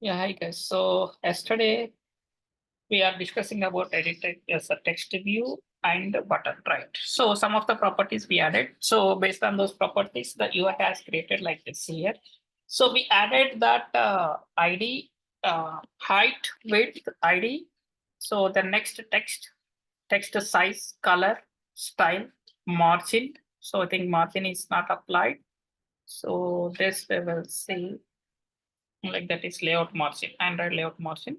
Yeah, hi guys. So yesterday we are discussing about edited as a text view and button, right? So some of the properties we added. So based on those properties, the UI has created like this here. So we added that ID, height, width, ID. So the next text size, color, style, margin. So I think margin is not applied. So this we will see like that is layout margin, Android layout margin.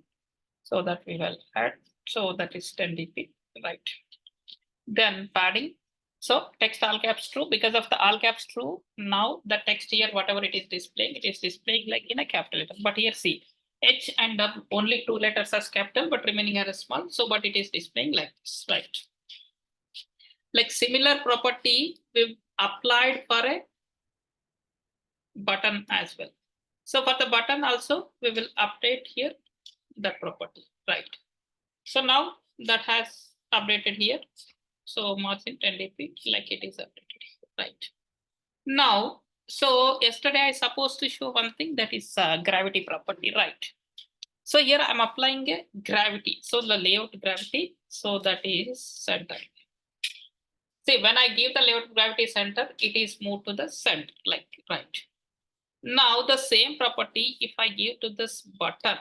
So that we will add. So that is 10 dp, right? Then padding. So text all caps true. Because of the all caps true, now the text here, whatever it is displaying like in a capital letter. But here see, H and W only two letters as capital, but remaining are small. So but it is displaying like this, right? Like similar property we've applied for a button as well. So for the button also, we will update here that property, right? So now that has updated here. So margin 10 dp like it is updated, right? Now, so yesterday I supposed to show one thing that is gravity property, right? So here I'm applying a gravity. So the layout gravity, so that is center. See, when I give the layout gravity center, it is moved to the center, like right. Now the same property, if I give to this button,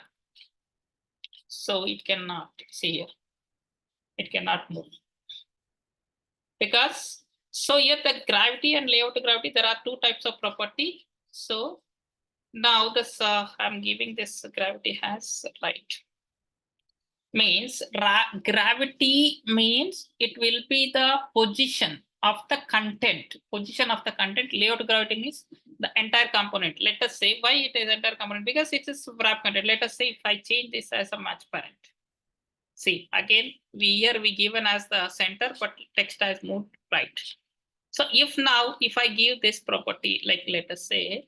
so it cannot, see here, it cannot move. Because so here the gravity and layout gravity, there are two types of property. So now this I'm giving this gravity has right. Means gravity means it will be the position of the content. Position of the content. Layout gravity means the entire component. Let us say why it is entire component, because it is wrap content. Let us say if I change this as a match parent. See again, we given as the center, but text has moved right. So if I give this property, like let us say,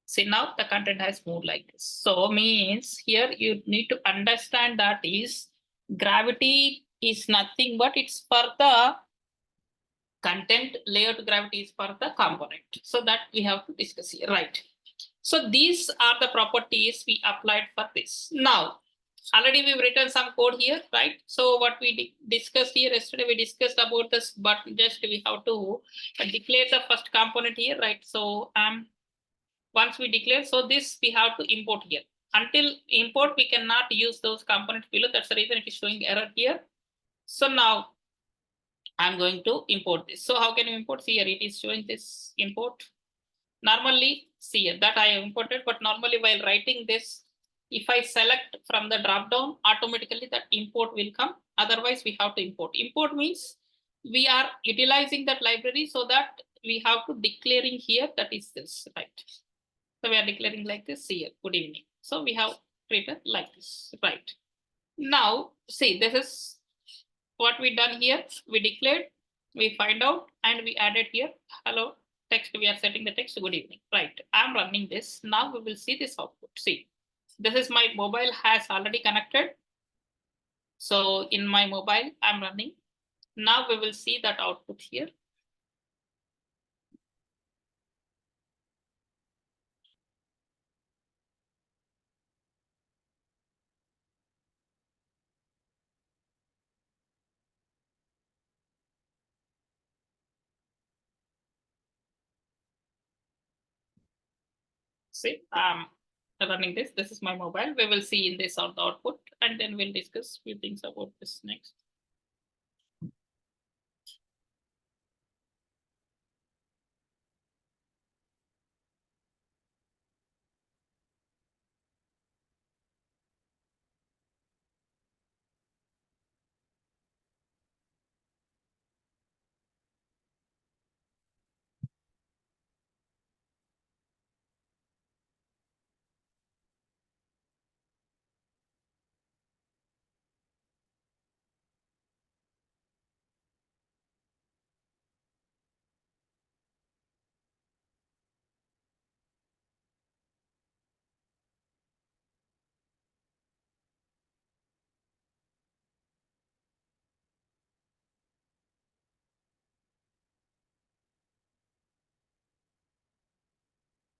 see now the content has moved like this. So means here you need to understand that is gravity is nothing but it's for the content, layout gravity is for the component. So that we have to discuss here, right? So these are the properties we applied for this. Now, already we've written some code here, right? So what we discussed here yesterday, we discussed about this, but just we have to declare the first component here, right? So once we declare, so this we have to import here. Until import, we cannot use those components below. That's the reason it is showing error here. So now I'm going to import this. So how can you import? See here, it is showing this import. Normally, see here, that I imported, but normally while writing this, if I select from the drop down, automatically that import will come. Otherwise, we have to import. Import means we are utilizing that library so that we have to declaring here that is this, right? So we are declaring like this here, good evening. So we have written like this, right? Now, see, this is what we done here. We declared, we find out, and we added here, hello, text, we are setting the text, good evening, right? I'm running this. Now we will see this output. See, this is my mobile has already connected. So in my mobile, I'm running. Now we will see that output here. See, running this. This is my mobile. We will see in this out the output, and then we'll discuss few things about this next.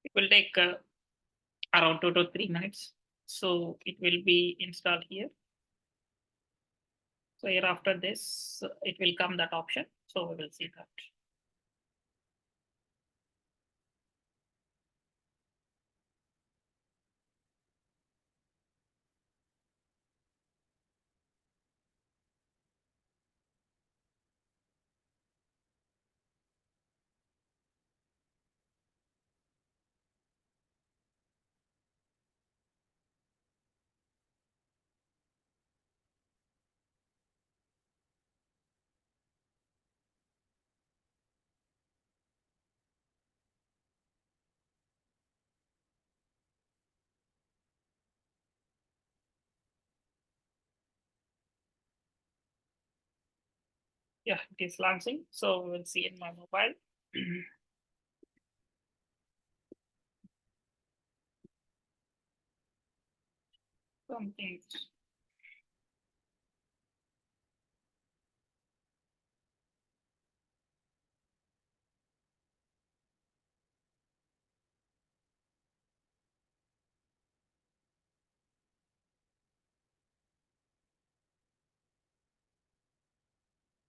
It will take around 2 to 3 minutes. So it will be installed here. So here after this, it will come that option. So we will see that. Yeah, it is launching. So we will see in my mobile. Something.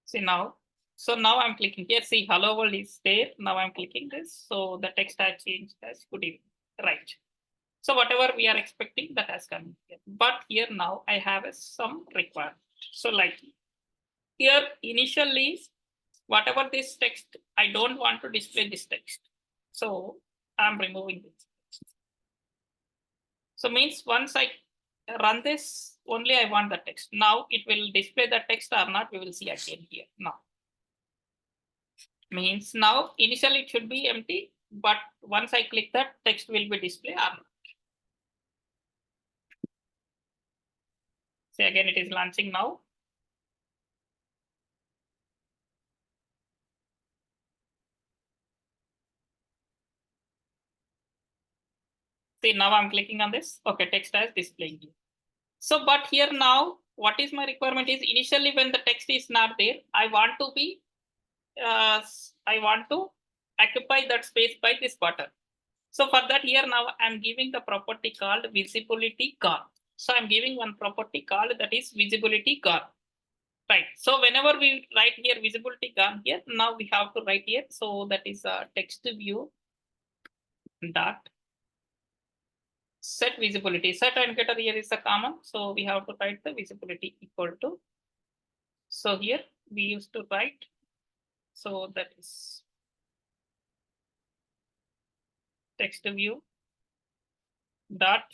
See now. So now I'm clicking here. See, hello world is there. Now I'm clicking this. So the text has changed as good evening. Right. So whatever we are expecting, that has come here. But here now I have some requirement. So like here initially, whatever this text, I don't want to display this text. So I'm removing this. So means once I run this, only I want the text. Now it will display the text or not, we will see again here now. Means now initially it should be empty, but once I click that, text will be displayed or not. So again, it is launching now. See, now I'm clicking on this. Okay, text as displaying here. So, but here now, what is my requirement is initially when the text is not there, I want to be, I want to occupy that space by this button. So for that here now I'm giving the property called visibility gone. So I'm giving one property called that is visibility gone. Right. So whenever we write here visibility gone here, now we have to write here. So that is a text view dot set visibility. Set and getter here is a common. So we have to write the visibility equal to. So here we used to write. So that is text view dot.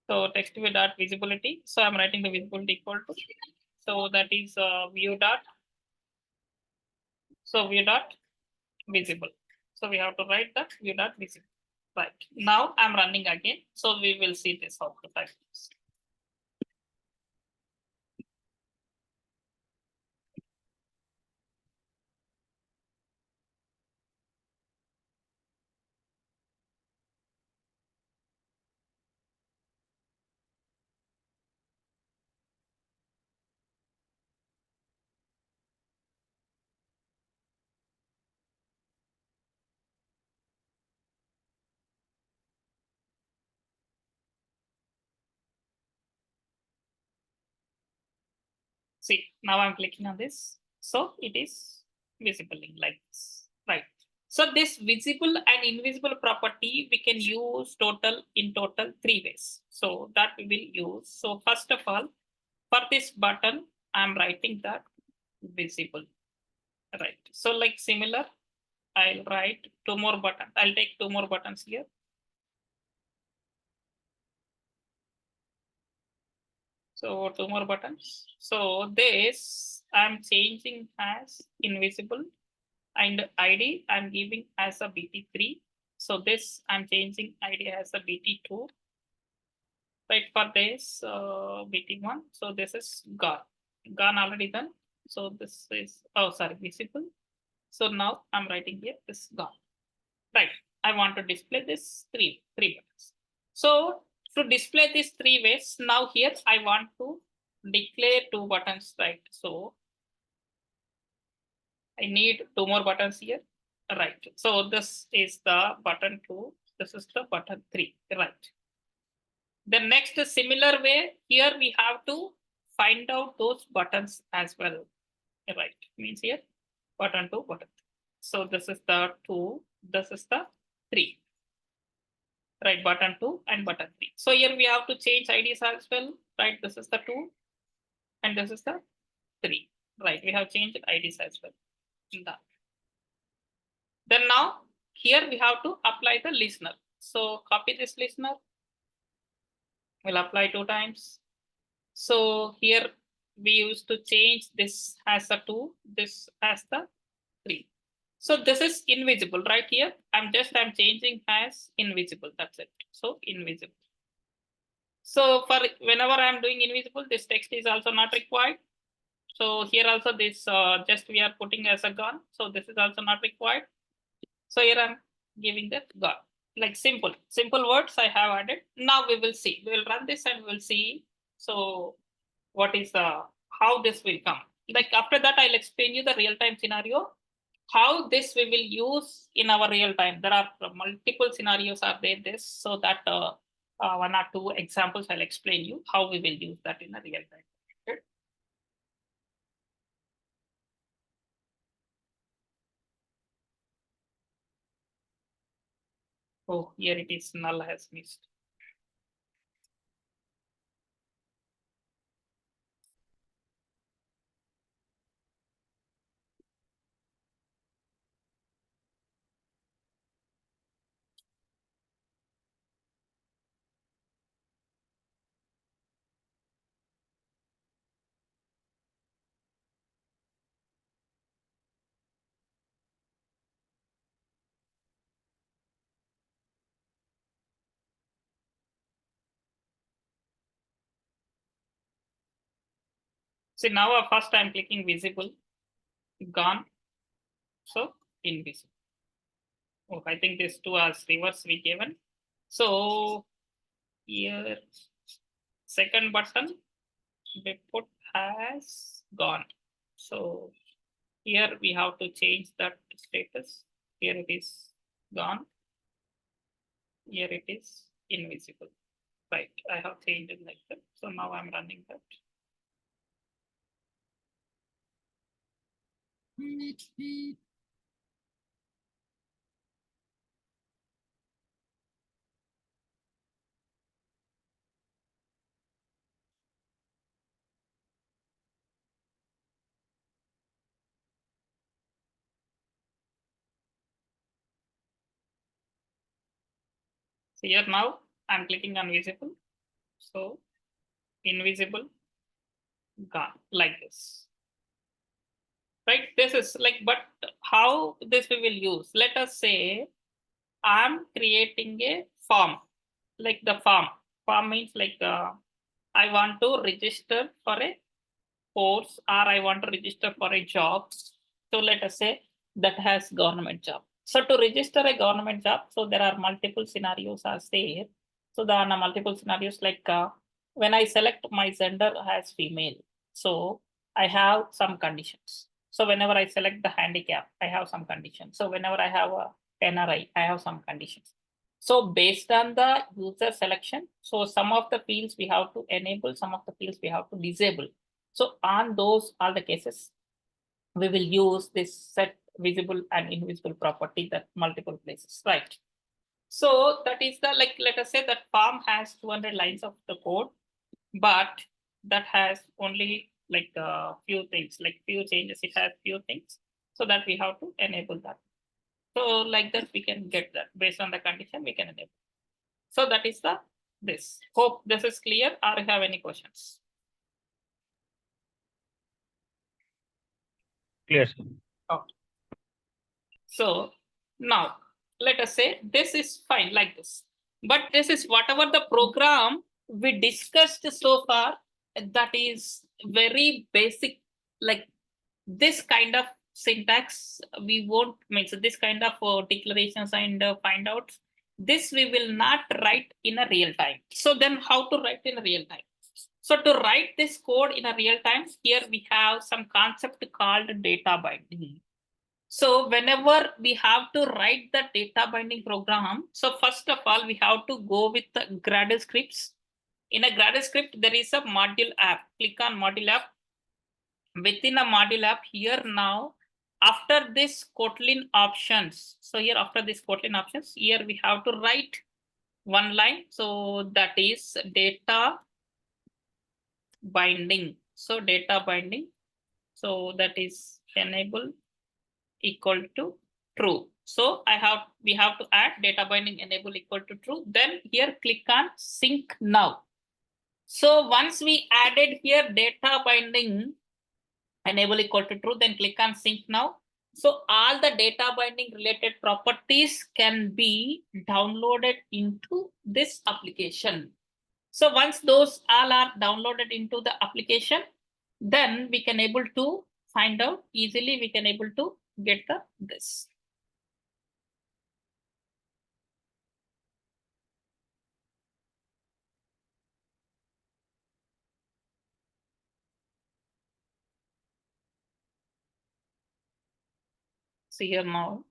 So text view dot visibility. So I'm writing the visibility equal to. So that is view dot. So view dot visible. So we have to write that view dot visible. Right. Now I'm running again. So we will see this how to type this. See, now I'm clicking on this. So it is visible like this. Right. So this visible and invisible property we can use in total 3 ways. So that we will use. So first of all, for this button, I'm writing that visible. Right. So like similar, I'll write 2 more buttons. I'll take 2 more buttons here. So 2 more buttons. So this I'm changing as invisible and ID I'm giving as a BT3. So this I'm changing ID as a BT2. Right, for this BT1. So this is gone. Gone already done. So this is, oh sorry, visible. So now I'm writing here this gone. Right. I want to display this three buttons. So to display these 3 ways, now here I want to declare 2 buttons, right? So I need 2 more buttons here, right? So this is the button 2, this is the button 3, right? The next similar way, here we have to find out those buttons as well. Right, means here button 2, button 3. So this is the 2, this is the 3. Right, button 2 and button 3. So here we have to change IDs as well. Right, this is the 2 and this is the 3. Right, we have changed IDs as well. Then now here we have to apply the listener. So copy this listener. We'll apply 2 times. So here we used to change this as a 2, this as the 3. So this is invisible right here. I'm changing as invisible. That's it. So invisible. So for whenever I'm doing invisible, this text is also not required. So here also this just we are putting as a gone. So this is also not required. So here I'm giving that gone. Like simple words I have added. Now we will see. We will run this and we will see. So what is how this will come. Like after that, I'll explain you the real-time scenario, how this we will use in our real time. There are multiple scenarios are there this, so that 1 or 2 examples I'll explain you how we will use that in a real time. Okay. Oh, here it is, null has missed. See now first I'm clicking visible, gone, so invisible. Oh, I think these 2 are reverse we given. So here second button we put has gone. So here we have to change that status. Here it is gone. Here it is invisible. Right, I have changed it like that. So now I'm running that. So here now I'm clicking on visible. So invisible, gone, like this. Right, this is like, but how this we will use? Let us say I'm creating a form, like the form. Form means like I want to register for a course or I want to register for a job. So let us say that has government job. So to register a government job, so there are multiple scenarios are there. So there are multiple scenarios like when I select my gender as female, so I have some conditions. So whenever I select the handicap, I have some conditions. So whenever I have a NRI, I have some conditions. So based on the user selection, so some of the fields we have to enable, some of the fields we have to disable. So on those all the cases, we will use this set visible and invisible property that multiple places, right? So that is the, like, let us say that form has 200 lines of the code, but that has only like a few things, like few changes, it has few things, so that we have to enable that. So like that, we can get that based on the condition, we can enable. So that is the this. Hope this is clear, or you have any questions? Clear, sir. Okay. So now let us say this is fine like this, but this is whatever the program we discussed so far, that is very basic, like this kind of syntax we won't make. So this kind of declarations and find out, this we will not write in a real time. So then how to write in a real time? So to write this code in a real time, here we have some concept called data binding. So whenever we have to write the data binding program, so first of all, we have to go with the Gradle scripts. In a Gradle script, there is a module app. Click on module app. Within a module app here now, after this Kotlin options. So here after this Kotlin options, here we have to write one line. So that is data binding. So data binding. So that is enable equal to true. So we have to add data binding enable equal to true. Then here click on sync now. So once we added here data binding enable equal to true, then click on sync now. So all the data binding related properties can be downloaded into this application. So once those all are downloaded into the application, then we can able to find out easily, we can able to get this. See here now.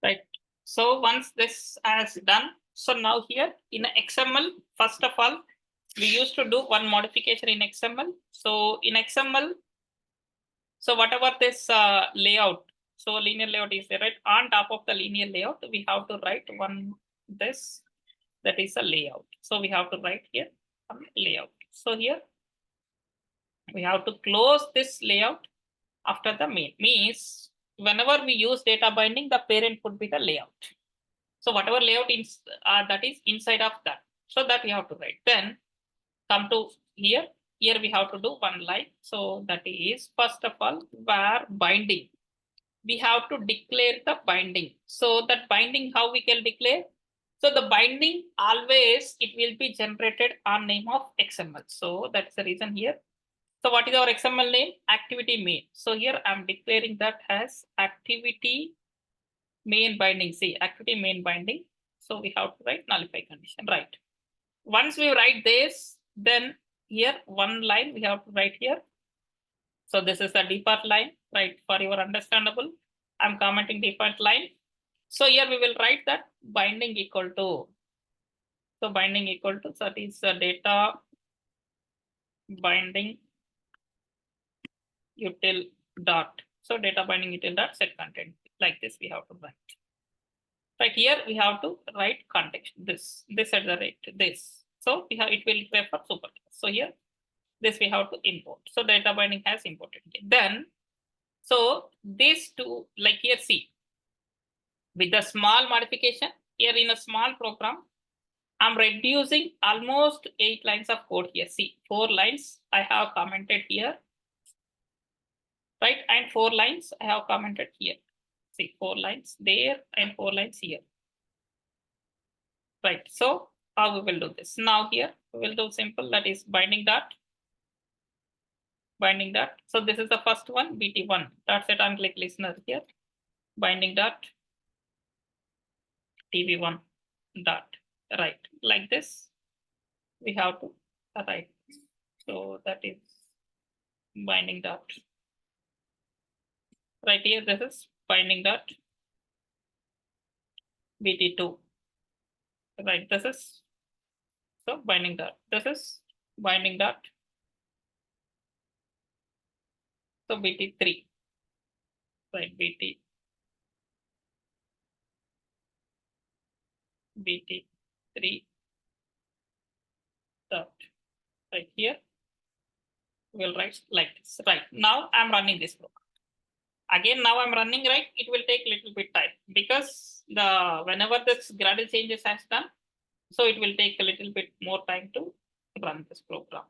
Right. So once this has done, so now here in XML, first of all, we used to do one modification in XML. So in XML, so whatever this layout, so linear layout is there, right? On top of the linear layout, we have to write one this, that is a layout. So we have to write here layout. So here we have to close this layout after the main. Means whenever we use data binding, the parent would be the layout. So whatever layout is that is inside of that. So that we have to write. Then come to here. Here we have to do one line. So that is first of all where binding. We have to declare the binding. So that binding, how we can declare? So the binding always it will be generated on name of XML. So that's the reason here. So what is our XML name? Activity main. So here I'm declaring that as activity main binding. See, activity main binding. So we have to write nullify condition, right? Once we write this, then here one line we have to write here. So this is the default line, right? For your understandable, I'm commenting default line. So here we will write that binding equal to. So binding equal to, so that is the data binding util dot. So data binding util dot set content, like this we have to write. Right here we have to write context, this at the rate, this. So we have, it will refer super. So here this we have to import. So data binding has imported here. Then so these two, like here, see, with the small modification here in a small program, I'm reducing almost 8 lines of code here. See, 4 lines I have commented here, right? And 4 lines I have commented here. See, 4 lines there and 4 lines here. Right. So how we will do this? Now here we will do simple, that is binding dot. Binding dot. So this is the first one, BT1. Dot set on click listener here. Binding dot TB1 dot. Right. Like this. We have to write. So that is binding dot. Right here, this is binding dot BT2. Right. This is so binding dot. This is binding dot. So BT3. Right. BT3 dot. Right here. We'll write like this. Right. Now I'm running this program. Again, now I'm running, right? It will take a little bit time because whenever this Gradle changes has done, so it will take a little bit more time to run this program.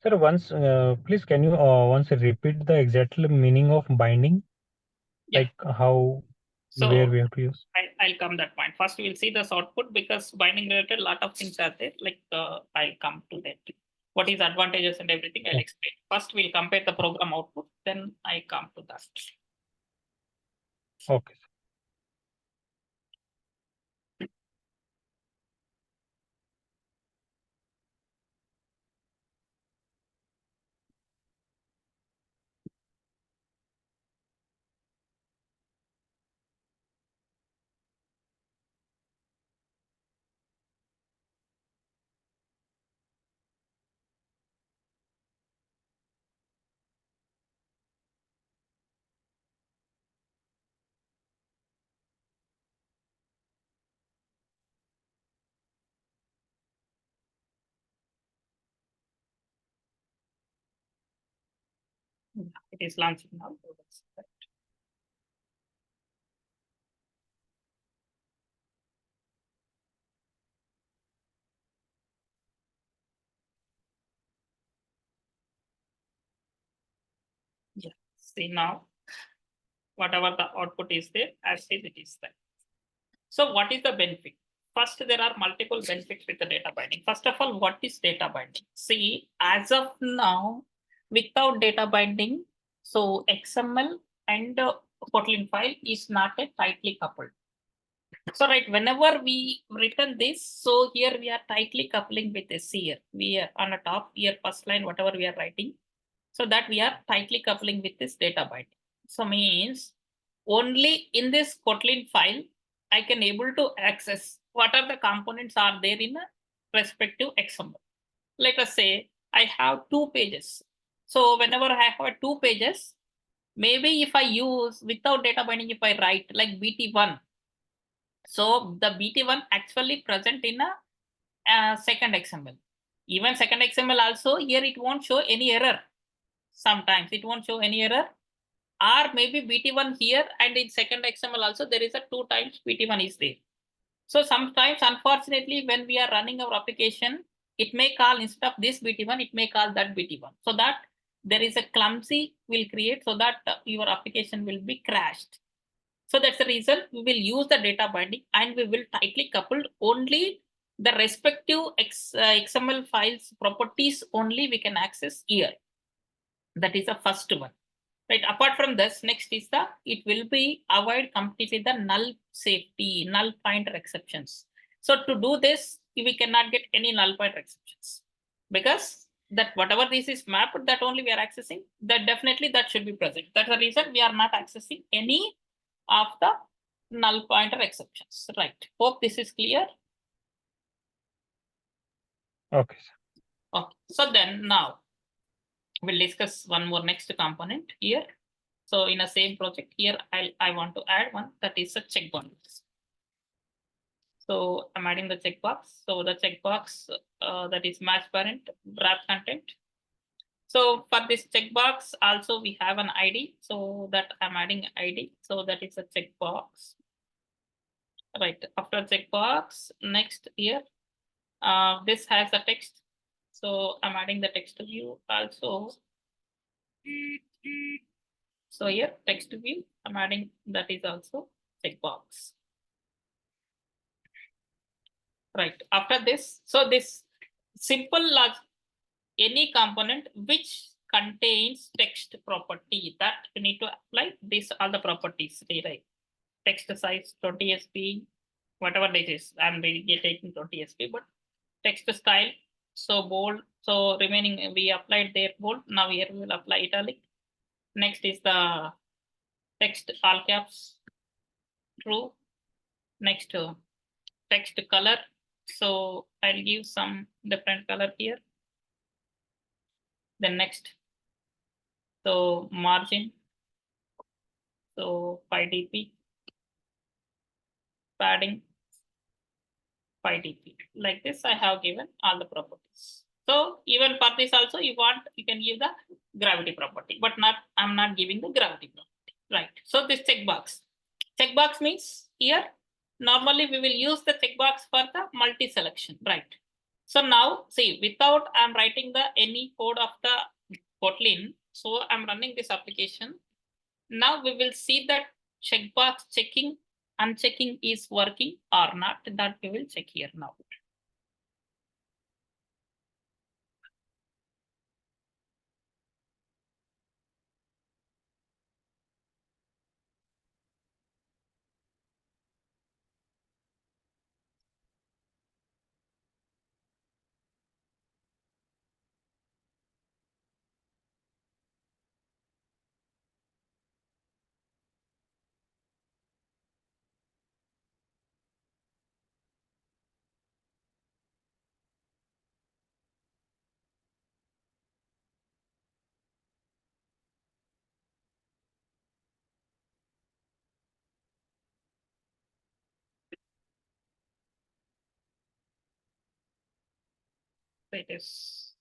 Sir, please can you once repeat the exact meaning of binding? Yeah. Like how, where So we have to use? I'll come that point. First, we'll see this output because binding related, a lot of things are there. Like I'll come to that. What is advantages and everything, I'll explain. First, we'll compare the program output, then I come to that. Okay. It is launching now. Yeah. See now, whatever the output is there, as it is there. So what is the benefit? First, there are multiple benefits with the data binding. First of all, what is data binding? See, as of now, without data binding, so XML and Kotlin file is not a tightly coupled. So right, whenever we written this, so here we are tightly coupling with this here. We are on the top here, first line, whatever we are writing. So that we are tightly coupling with this data binding. So means only in this Kotlin file, I can able to access what are the components are there in a respective XML. Let us say I have 2 pages. So whenever I have 2 pages, maybe if I use without data binding, if I write like BT1, so the BT1 actually present in a second XML. Even second XML also here it won't show any error. Sometimes it won't show any error, or maybe BT1 here and in second XML also there is a 2 times BT1 is there. So sometimes unfortunately when we are running our application, it may call instead of this BT1, it may call that BT1. So that there is a clumsy will create so that your application will be crashed. So that's the reason we will use the data binding and we will tightly coupled only the respective XML files properties only we can access here. That is the first one. Right. Apart from this, next is the it will be avoid completely the null safety, null pointer exceptions. So to do this, we cannot get any null pointer exceptions because that whatever this is mapped, that only we are accessing, that definitely that should be present. That's the reason we are not accessing any of the null pointer exceptions. Right. Hope this is clear. Okay. Okay. So then now we'll discuss one more next component here. So in the same project here, I want to add one that is a checkbox. So I'm adding the checkbox. So the checkbox that is match parent wrap content. So for this checkbox also we have an ID. So that I'm adding ID. So that is a checkbox. Right. After checkbox, next here, this has a text. So I'm adding the text view also. So here text view, I'm adding that is also checkbox. Right. After this, so this simple any component which contains text property that you need to apply these all the properties, right? Text size 20 sp, whatever this is. I'm taking 20 sp, but text style so bold. So remaining we applied there bold. Now here we will apply italic. Next is the text all caps true. Next text color. So I'll give some different color here. Then next, so margin, so 5 dp, padding 5 dp. Like this, I have given all the properties. So even for this also, you can give the gravity property, but I'm not giving the gravity property, right? So this checkbox means here, normally we will use the checkbox for the multi-selection, right? So now see, without I'm writing the any code of the Kotlin, so I'm running this application. Now we will see that checkbox unchecking is working or not. That we will check here now. So it is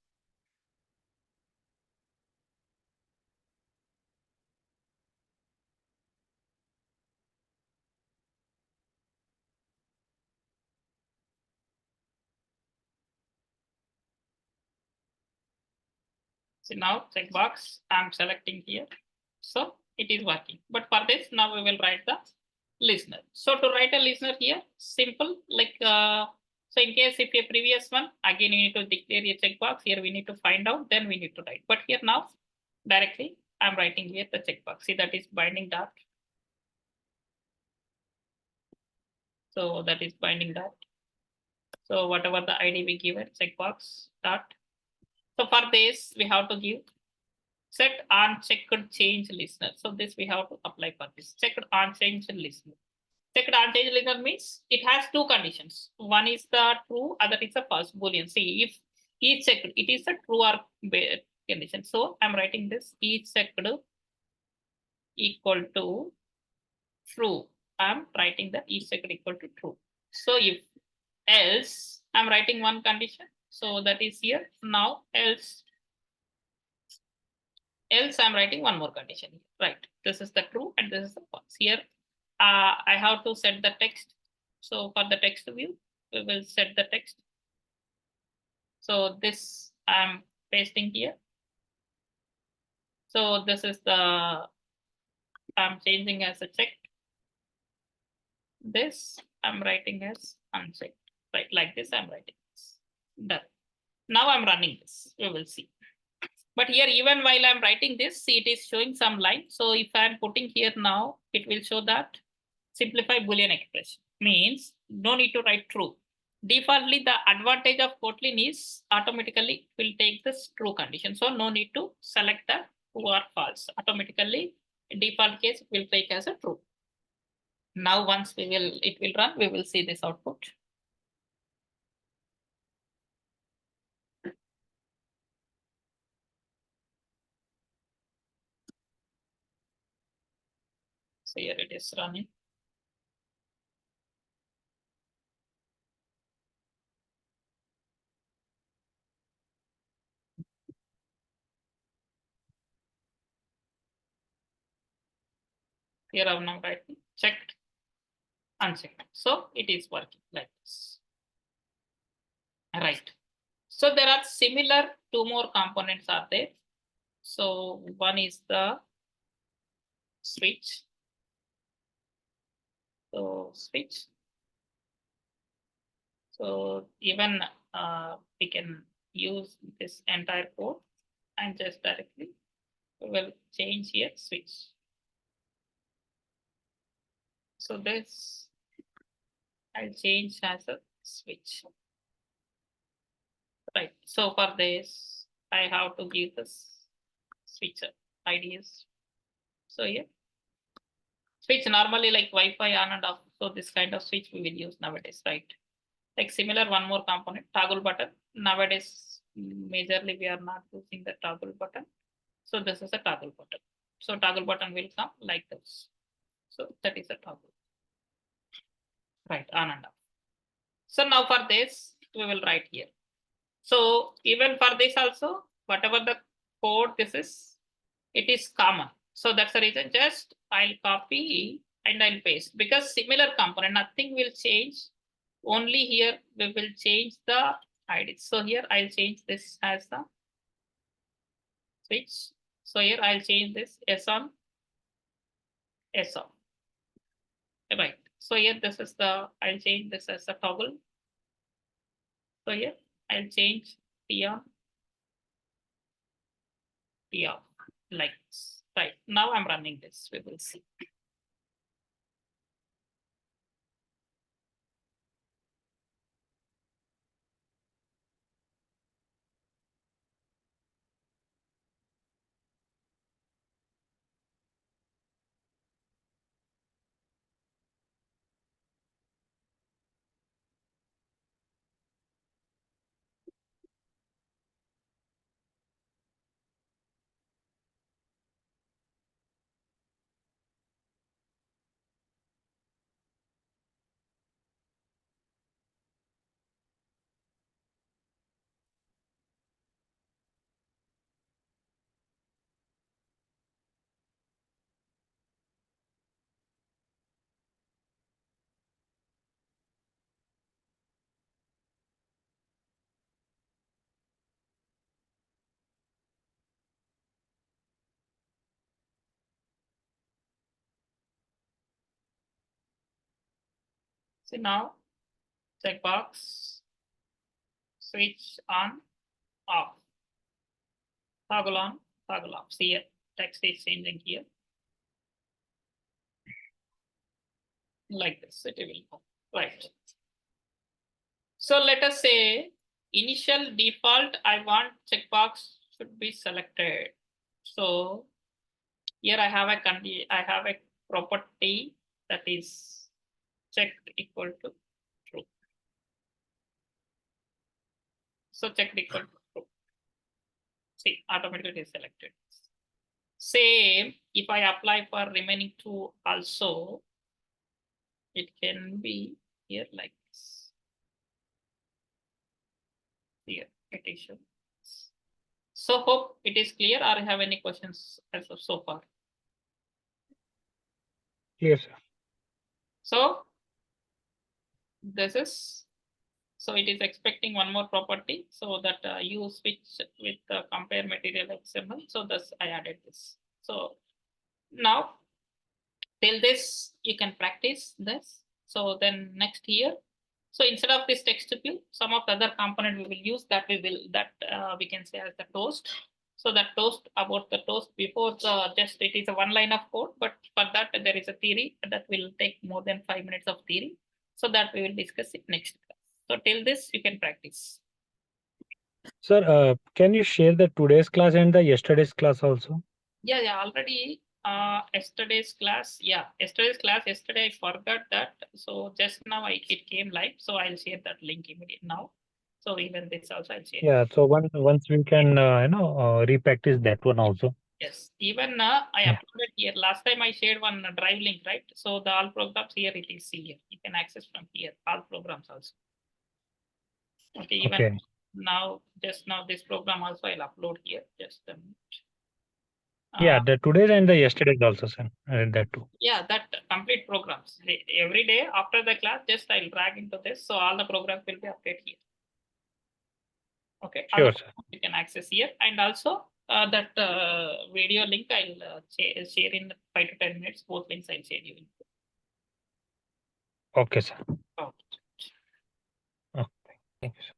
so now checkbox I'm selecting here. So it is working. But for this, now we will write the listener. So to write a listener here, simple, like so in case if a previous one, again you need to declare a checkbox. Here we need to find out, then we need to write. But here now directly I'm writing here the checkbox. See, that is binding dot. So that is binding dot. So whatever the ID we give it, checkbox dot. So for this, we have to give set unchecked change listener. So this we have to apply for this checked unchanged listener. Checked unchanged listener means it has two conditions. One is the true, other is the false boolean. See, if each checked, it is a true or condition. So I'm writing this each checked equal to true. I'm writing that each checked equal to true. So if else, I'm writing one condition. So that is here. Now else I'm writing one more condition, right? This is the true and this is the false. Here I have to set the text. So for the text view, we will set the text. So this I'm pasting here. So this is the I'm changing as a checked. This I'm writing as unchecked, right? Like this I'm writing this. Done. Now I'm running this. We will see. But here, even while I'm writing this, see, it is showing some line. So if I'm putting here now, it will show that simplify Boolean expression. Means no need to write true. Defaultly, the advantage of Kotlin is automatically will take this true condition. So no need to select the true or false. Automatically, default case it will take as a true. Now once it will run, we will see this output. So here it is running. Here I'm now writing checked, unchecked. So it is working like this. Right. So there are similar two more components are there. So one is the switch. So switch. So even we can use this entire code and just directly we will change here switch. So this I'll change as a switch. Right. So for this, I have to give this switcher IDs. So here switch normally like Wi-Fi on and off. So this kind of switch we will use nowadays, right? Like similar one more component, toggle button. Nowadays, majorly we are not using the toggle button. So this is a toggle button. So toggle button will come like this. So that is a toggle. Right, on and off. So now for this, we will write here. So even for this also, whatever the code this is, it is common. So that's the reason just I'll copy and I'll paste because similar component, nothing will change. Only here we will change the ID. So here I'll change this as the switch. So here I'll change this S on S off. Right. So here this is the, I'll change this as a toggle. So here I'll change T on T off like this. Right. Now I'm running this. We will see. So now checkbox, switch on, off, toggle on, toggle off. See here, text is changing here. Like this, it will go. Right. So let us say initial default, I want checkbox should be selected. So here I have a property that is checked equal to true. So checked equal to true. See, automatically is selected. Same, if I apply for remaining two also, it can be here like this. Here, it shows. So hope it is clear, or have any questions as of so far? Clear, sir. So this is, so it is expecting one more property, so that you switch with the compare material XML. So thus I added this. So now till this you can practice this. So then next here, so instead of this text view, some of the other component we will use that we can say as the toast. So that toast, about the toast before the just it is a one line of code, but for that there is a theory that will take more than 5 minutes of theory. So that we will discuss it next class. So till this you can practice. Sir, can you share the today's class and the yesterday's class also? Yeah, already yesterday's class. Yeah, yesterday I forgot that. So just now it came live. So I'll share that link immediately now. So even this also I'll share. Yeah, so once we can re-practice that one also. Yes, even I Yeah. uploaded here. Last time I shared one drive link, right? So the all programs here it is here. You can access from here, all programs also. Okay, even Okay. now, just now this program also I'll upload here. Just a minute. Yeah, the today's and the yesterday's also, sir. I read that too. Yeah, that complete programs. Every day after the class, just I'll drag into this. So all the programs will be updated here. Okay, Sure, sir. you can access here. And also that video link I'll share in 5 to 10 minutes. Both links I'll share you. Okay, sir. Okay. Okay. Thank you, sir.